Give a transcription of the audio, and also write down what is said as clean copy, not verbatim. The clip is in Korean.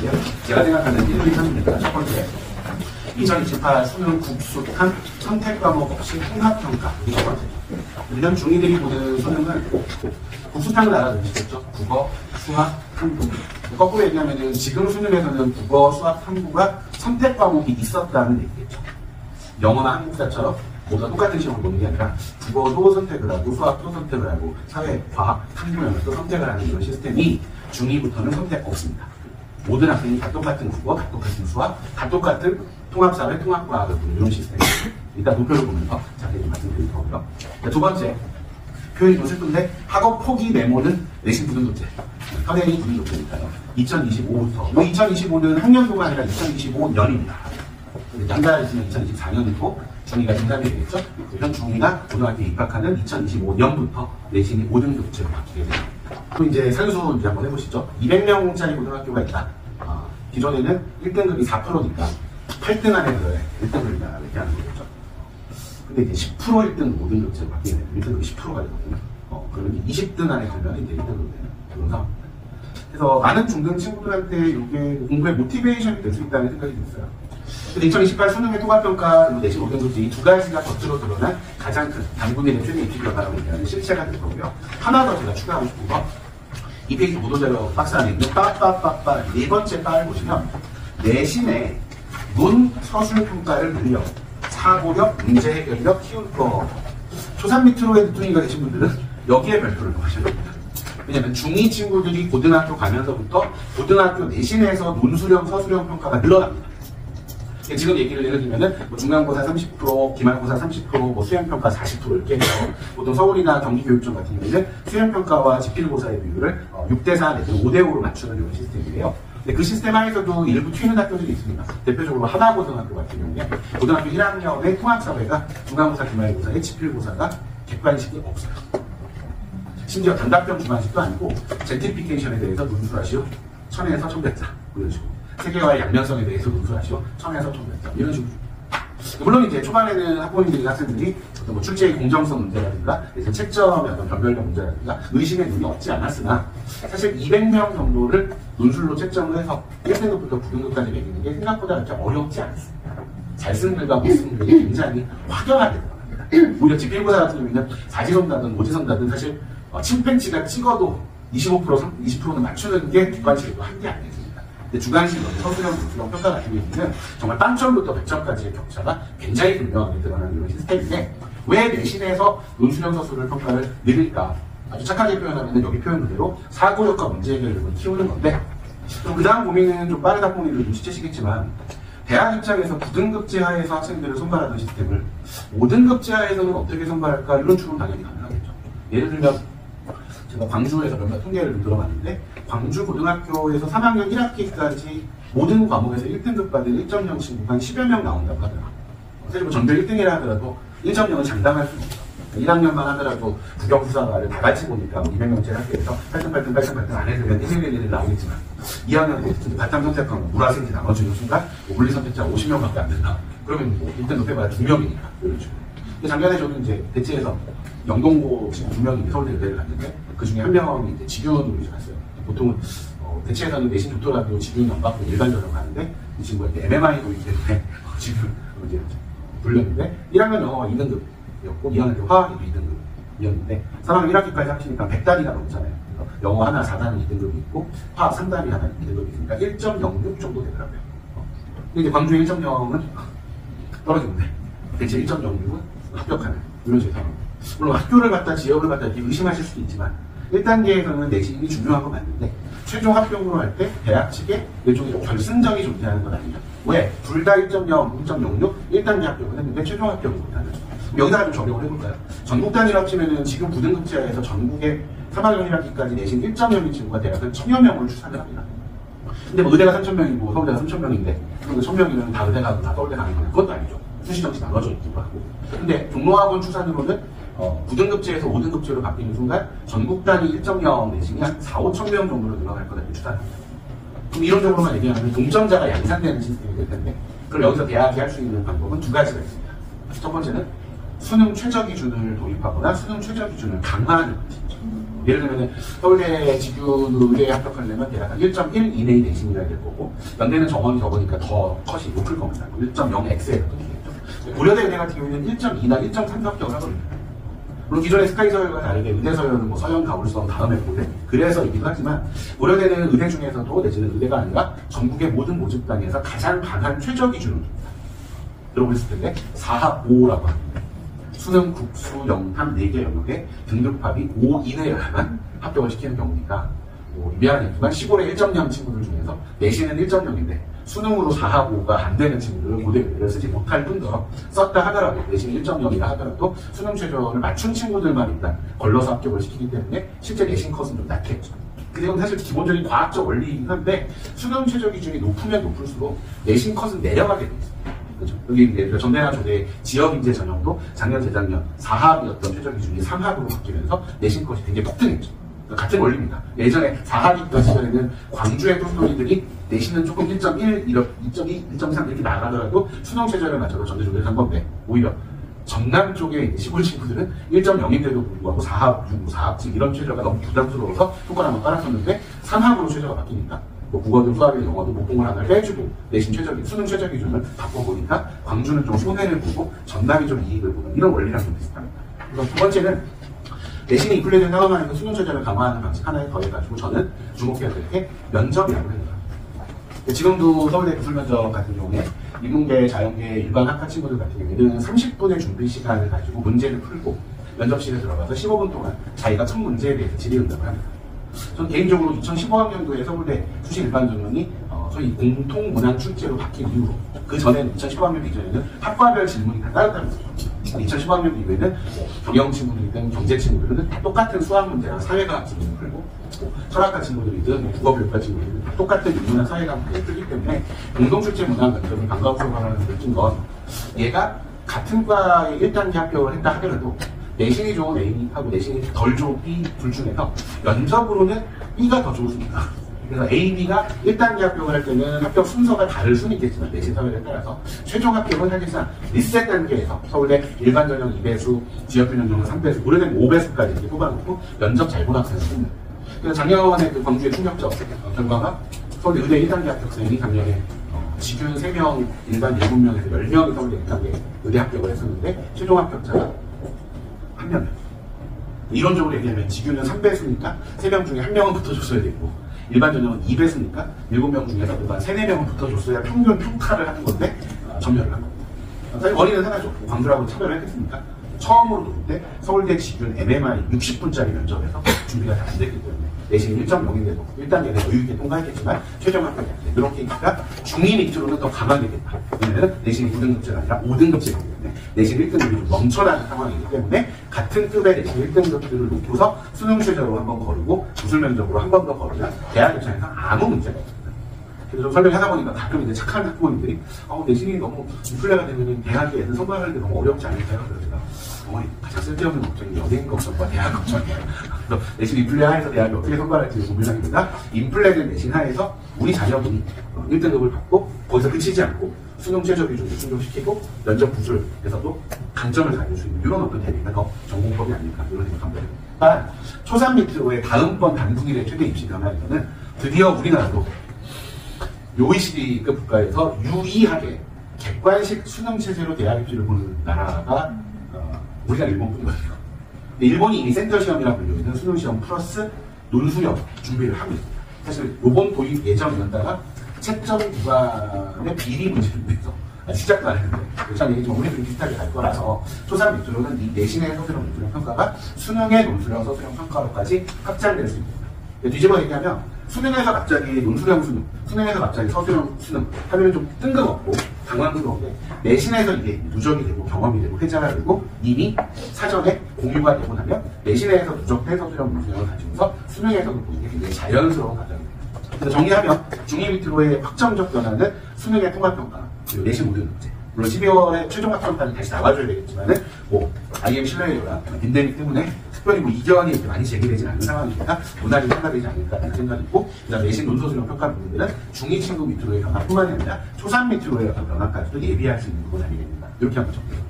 있는데요. 제가 생각하는 1, 2, 3입니다. 첫 번째, 2028 수능 국수탄 선택 과목 없이 통합평가. 이게 첫 번째. 우리는 중2들이 보는 수능은 국수탄을 알아두시겠죠? 국어, 수학, 탐구. 거꾸로 얘기하면 지금 수능에서는 국어, 수학, 탐구가 선택 과목이 있었다는 얘기겠죠. 영어나 한국사처럼 모두 똑같은 시험을 보는 게 아니라 국어도 선택을 하고 수학도 선택을 하고 사회, 과학, 탐구 영역도 선택을 하는 이런 시스템이 중2부터는 선택 없습니다. 모든 학생이 다 똑같은 국어, 다 똑같은 수학, 다 똑같은 통합사회, 통합과학을 보는 이런 시스템이에요. 이따 도표를 보면서 자세히 말씀드릴 거고요. 두 번째, 표현이 좀 슬픈데 학업 포기 메모는 내신 부등급제. 현행이 부등급제니까요. 2025부터. 2025는 학년도가 아니라 2025년입니다. 양달 있으면 2024년이고 중2가 중3이 되겠죠. 현 중2가 고등학교에 입학하는 2025년부터 내신이 5등급제로 바뀌게 됩니다. 또 이제 산수 이제 한번 해보시죠. 200명짜리 고등학교가 있다. 기존에는 1등급이 4%니까 8등 안에 들어야 1등급이다 이렇게 하는 거겠죠. 근데 이제 10% 1등 5등급제로 바뀌게 되면 1등급이 10%가 되거든요. 그러면 20등 안에 들면 이제 1등급이 되는 그런 상황입니다. 그래서 많은 중등 친구들한테 이게 공부의 모티베이션이 될 수 있다는 생각이 들었어요. 근데 2028 수능의 통합평가 그리고 내신 5등급제 이 두 가지가 겉으로 드러난 가장 큰 당분간의 최대 입시평가라고 얘기하는 실체가 될 거고요. 하나 더 제가 추가하고 싶은 거, 이 페이지 보도자료 박스 안에 있는 빠빠빠빠 네 번째 바를 보시면 내신의 문 서술 평가를 늘려 사고력, 문제 해결력 키울 거. 초3 밑으로의 늦둥이가 되신 분들은 여기에 별표를 하셔야 됩니다. 왜냐면 중2 친구들이 고등학교 가면서부터 고등학교 내신에서 논술형, 서술형 평가가 늘어납니다. 지금 얘기를 예를 들면은 뭐 중간고사 30%, 기말고사 30%, 뭐 수행평가 40% 이렇게 해서 보통 서울이나 경기교육청 같은 경우에는 수행평가와 지필고사의 비율을 6대4 내지는 5대5로 맞추는 이런 시스템이에요. 근데 그 시스템 안에서도 일부 튀는 학교들이 있습니다. 대표적으로 하나고등학교 같은 경우에 고등학교 1학년의 통합사회가 중간고사, 기말고사에 지필고사가 객관식이 없어요. 심지어 단답형 주관식도 아니고 젠티피케이션에 대해서 논술하시오 1000에서 1100자 이런 식으로 세계화의 양면성에 대해서 논술하시오 1000에서 1100자 이런 식으로. 물론 이제 초반에는 학부모님들이 학생들이 어떤 뭐 출제의 공정성 문제라든가 책점의 어떤 변별력 문제라든가 의심의 눈이 없지 않았으나 사실 200명 정도를 논술로 채점을 해서 1등급부터 9등급까지 매기는 게 생각보다 그렇게 어렵지 않습니다. 잘 쓰는 글과 못 쓰는 글이 굉장히 확연하게 들어갑니다. 오히려 지필고사 같은 경우에는 4지선다든 5지선다든 사실 침팬지가 찍어도 25%, 20%는 맞추는 게 객관식이고 한게 아니겠습니다. 근데 주관식, 서술형, 논술형 평가 같은 경우는 정말 빵점부터 100점까지의 격차가 굉장히 분명하게 드러나는 이런 시스템인데 왜 내신에서 논술형 서술을 평가를 늘릴까? 아주 착하게 표현하면 여기 표현 그대로 사고력과 문제 해결력을 키우는 건데 그 다음 고민은 좀 빠른 학부모님들 눈치채시겠지만 대학 입장에서 9등급제 하에서 학생들을 선발하는 시스템을 5등급제 하에서는 어떻게 선발할까? 이런 추론 당연히 가능하겠죠. 예를 들면 제가 광주에서 몇몇 통계를 좀 들어봤는데 광주 고등학교에서 3학년 1학기까지 모든 과목에서 1등급 받은 1.0 친구가 한 10여 명 나온다고 하더라고요. 사실 뭐 전교 1등이라 하더라도 1.0은 장담할 수 있어요. 1학년만 하더라도 국영수사과를 다 같이 보니까 200명째 학교에서 8등 안 해주면 111 나오겠지만 2학년 바탕 선택하고 물화생지 나눠주는 순간 물리 선택자 50명밖에 안 된다. 그러면 뭐 1등급 해봐야 2명이니까 이런 식으로. 근데 작년에 저는 이제 대치에서 영동고 친구 2명이 서울대 의대를 갔는데 그 중에 한 명이 이제 직윤으로 이제 갔어요. 보통은 대치에서는 내신 좋더라도 직윤이 안 받고 일반전으로 가는데 이 친구가 이제 MMI 도이기 때문에 직윤 이제 불렸는데 1학년 영어가 2등급이었고 2학년 때 화학이 2등급이었는데 3학년 1학기까지 합치니까 100단위가 넘잖아요. 그래서 영어 하나 4단위 2등급이 있고 화학 3단위 하나 2등급이 있으니까 1.06 정도 되더라고요. 근데 이제 광주 1.0은 떨어지는데 대체 1.06은 합격하는 이런 식의 상황입니다. 물론 학교를 갖다 지역을 갖다 이렇게 의심하실 수도 있지만 1단계에서는 내신이 중요한 거 맞는데 최종 합격으로 할 때 대학 측에 일종의 결승전이 존재하는 건 아니냐. 왜? 둘 다 1.0, 1.06, 1단계 합격을 했는데 최종 합격을 못하는 거죠. 여기다가 좀 적용을 해볼까요? 전국 단위로 합치면은 지금 9등급제하에서 전국에 3학년 1학기까지 내신 1.0인 친구가 대학은 1000여 명을 추산을 합니다. 근데 뭐 의대가 3000명이고 서울대가 3000명인데 그럼 1000명이면 다 의대 가고 다 서울대 가는 건 그것도 아니죠. 수시정시 나눠져 있기도 하고. 근데 종로학원 추산으로는 9등급제에서 5등급제로 바뀌는 순간 전국 단위 1.0 내신이 한 4, 5천 명 정도로 늘어날 거다 이렇게 추산합니다. 그럼 이론적으로만 얘기하면 동점자가 양산되는 시스템이 될 텐데 그럼 여기서 대학이 할 수 있는 방법은 두 가지가 있습니다. 첫 번째는 수능 최저 기준을 도입하거나 수능 최저 기준을 강화하는 것이죠. 예를 들면 서울대 직윤으로 의대에 합격하려면 대략 1.1 이내의 내신이라야 될 거고, 연대는 정원이 적으니까 더 컷이 높을 겁니다. 1.0x에 되겠죠. 고려대 의대 같은 경우에는 1.2나 1.3 합격을 하거든요. 물론 기존의 스카이 서열과 다르게 의대 서열은 뭐 서영, 가울성 다음에 고대, 그래서이기도 하지만, 고려대는 의대 중에서도 내지는 의대가 아니라 전국의 모든 모집단에서 가장 강한 최저 기준을 들어보셨을 텐데 4합 5라고 합니다. 수능, 국수, 영탐 4개 영역에 등급합이 5 이내여야만 합격을 시키는 경우니까, 뭐 미안하지만 시골의 1.0 친구들 중에서 내신은 1.0인데 수능으로 4합 5가 안 되는 친구들은 고대 의대를 쓰지 못할 뿐더러, 썼다 하더라도 내신 1.0이라 하더라도 수능 최저를 맞춘 친구들만 일단 걸러서 합격을 시키기 때문에 실제 내신 컷은 좀 낮겠죠. 근데 이건 사실 기본적인 과학적 원리이긴 한데, 수능 최저 기준이 높으면 높을수록 내신 컷은 내려가게 돼 있어요. 그렇죠? 여기 이제 전대나 조대 지역인재 전형도 작년, 재작년 4합이었던 최저 기준이 3합으로 바뀌면서 내신 컷이 굉장히 폭등했죠. 그러니까 같은 원리입니다. 예전에 4합이 있던 시절에는 광주의 똘똘이들이 내신은 조금 1.1, 2.2, 1.3 이렇게 나가더라도 수능 최저를 맞춰서 전대 조대를 한 건데, 오히려 전남 쪽의 시골 친구들은 1.0인데도 불구하고 4합, 6, 4합, 7 이런 최저가 너무 부담스러워서 효과를 깔았었는데 3합으로 최저가 바뀌니까 뭐 국어든 수학이든 영어도 목공을 하나 빼주고 내신 최저 수능 최저 기준을 바꿔보니까 광주는 좀 손해를 보고 전남이 좀 이익을 보는 이런 원리랑 좀 비슷합니다. 그래서 두 번째는 내신이 인플레이션 상황하에서 수능 최저를 강화하는 방식 하나에 더해가지고 저는 주목해야 될 게 면접이라고 합니다. 지금도 서울대 기술면접 같은 경우에 인문계, 자연계, 일반 학과 친구들 같은 경우에는 30분의 준비 시간을 가지고 문제를 풀고 면접실에 들어가서 15분 동안 자기가 첫 문제에 대해서 질의응답을 합니다. 저는 개인적으로 2015학년도에 서울대 수시 일반 전형이 소위 공통 문항 출제로 바뀐 이후로, 그 전에는 2015학년 이전에는 학과별 질문이 다 따로따로 있었죠. 2015학년 이후에는 경영 친구들이든 경제 친구들은 똑같은 수학 문제나 사회과학 질문을 풀고, 철학과 친구들이든 국어교육과 친구들이든 똑같은 인문학 사회과학 문제를 풀기 때문에 공동 출제 문항 면접을 반가워하는 느낀 건, 얘가 같은 과에 1단계 합격을 했다 하더라도 내신이 좋은 A하고 내신이 덜 좋은 B 둘 중에서 면접으로는 B가 더 좋습니다. 그래서 A, B가 1단계 합격을 할 때는 합격 순서가 다를 수는 있겠지만 내신 사회에 따라서 최종 합격은 사실상 리셋 단계에서 서울대 일반 전형 2배수, 지역균형 전형 3배수, 오래된 5배수까지 이렇게 뽑아놓고 면접 잘 본 학생을 뽑는. 그래서 작년에 그 광주의 충격적 결과가 서울대 의대 1단계 합격생이 작년에 직윤 3명, 일반 7명에서 10명이 서울대 1단계 의대 합격을 했었는데 최종 합격자가 1명. 이론적으로 얘기하면 직윤은 3배수니까 3명 중에 1명은 붙어줬어야 되고, 일반 전형은 2배수니까 7명 중에서 일반 3, 4명은 붙어줬어야 평균 평가를 하는 건데 전멸을 한 겁니다. 사실 원인은 하나죠. 광주라고 차별을 했겠습니까? 처음으로 놓을 때 서울대 직윤 MMI 60분짜리 면접에서 준비가 잘 안 됐기 때문에 내신 1.0인데도 1단계는 여유있게 통과했겠지만 최종 합격이 안 돼. 이렇게 하니까 중위 밑으로는 더 강하겠다. 왜냐면 내신이 9등급제가 아니라 5등급제이기 때문에 내신 1등급이 좀 넘쳐나는 상황이기 때문에 같은 급의 내신 1등급들을 놓고서 수능 최저로 한번 거르고 구술 면접으로 한 번 더 거르면 대학 입장에서 아무 문제가 없습니다. 그래서 좀 설명하다 보니까 가끔 이제 착한 학부모님들이 내신이 너무 인플레가 되면 대학에 애들 선발할 때 너무 어렵지 않을까요? 그래서 제가 어머니 가장 쓸데없는 걱정이 연예인 걱정과 대학 걱정이에요. 그래서 내신 인플레 하에서 대학이 어떻게 선발할지 고민하기보다 인플레된 내신 하에서 우리 자녀분이 1등급을 받고 거기서 그치지 않고 수능 최저 기준을 충족시키고 면접 구술에서도 강점을 가질 수 있는 이런 어떤 대비가 더 전공법이 아닐까 이런 생각합니다. 초3 밑으로의 다음번 단풍일의 최대 입시 변화에서는 드디어 우리나라도 OECD급 국가에서 유의하게 객관식 수능 체제로 대학 입시를 보는 나라가 우리가 일본뿐이거든요. 일본이 이미 센터 시험이라고 불리는 수능 시험 플러스 논술형 준비를 하고 있습니다. 사실 이번 도입 예정이었다가 채점 구간의 비리 문제를 위해서 시작도 안 했는데, 참 얘기 좀 우리들이 비슷하게 갈 거라서 초3 밑으로는 이 내신의 서술형 논술형 평가가 수능의 논술형 서술형 평가로까지 확장될 수 있습니다. 뒤집어 얘기하면 수능에서 갑자기 논술형 수능, 수능에서 갑자기 서술형 수능 하면 좀 뜬금없고 당황스러운데, 내신에서 이게 누적이 되고 경험이 되고 회자가 되고 이미 사전에 공유가 되고 나면 내신에서 누적된 서술형 논술형을 가지고서 수능에서도 보는 게 굉장히 자연스러운 과정입니다. 그래서 정리하면 중위 밑으로의 확정적 변화는 수능의 통합평가, 그리고 내신 모든 문제. 물론 12월에 최종 합격판이 다시 나와줘야 되겠지만은 IM 신뢰율이나 빈대믹 때문에 특별히 이견이 이렇게 많이 제기되지 않는 상황이니까 무난히 평가되지 않을까라는 생각이 있고, 그다음 내신 논서술형 평가 부분들은 중위 친구 밑으로의 변화뿐만이 아니라 초3 밑으로의 어떤 변화까지도 예비할 수 있는 부분 아니겠는가, 이렇게 한번 정리해요.